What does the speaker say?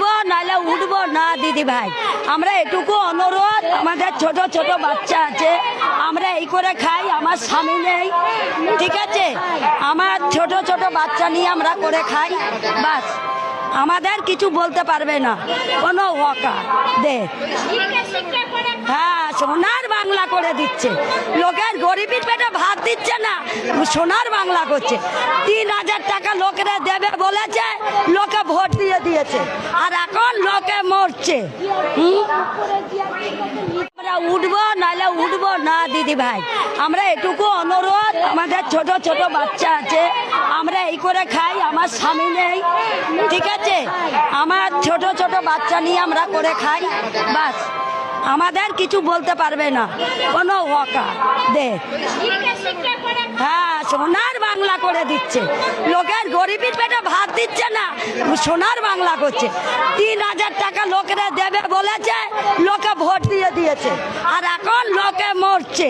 উঠবো নাহলে উঠবো না দিদি ভাই। আমরা এটুকু অনুরোধ, আমাদের ছোট ছোট বাচ্চা আছে, আমরা এই করে খাই, আমার স্বামী নেই, ঠিক আছে, আমার ছোট ছোট বাচ্চা নিয়ে আমরা করে খাই, বাস। আমাদের কিছু বলতে পারবে না কোনো ওয়াকা দে। হ্যাঁ, সোনার বাংলা করে দিচ্ছে, লোকের গরিবের পেটে ভাত দিচ্ছে না, সোনার বাংলা করছে। 3000 টাকা লোকেরা দেবে বলেছে, লোকে ভোট দিয়ে দিয়েছে, আর এখন লোকে মরছে। আমরা উঠবো নাহলে উঠবো না দিদি ভাই। আমরা এটুকু অনুরোধ, আমাদের ছোট ছোট বাচ্চা আছে, আমরা এই করে খাই, আমার স্বামী নেই, ঠিক আছে, আমার ছোট ছোট বাচ্চা নিয়ে আমরা করে খাই, বাস। আমাদের কিছু বলতে পারবে না কোনো ওয়াকা দে। হ্যাঁ, সোনার বাংলা করে দিচ্ছে, লোকের গরিবের পেটে ভাত দিচ্ছে না, সোনার বাংলা করছে। 3000 টাকা লোকেরা দেবে বলেছে, লোকে ভোট দিয়ে দিয়েছে, আর এখন লোকে মরছে।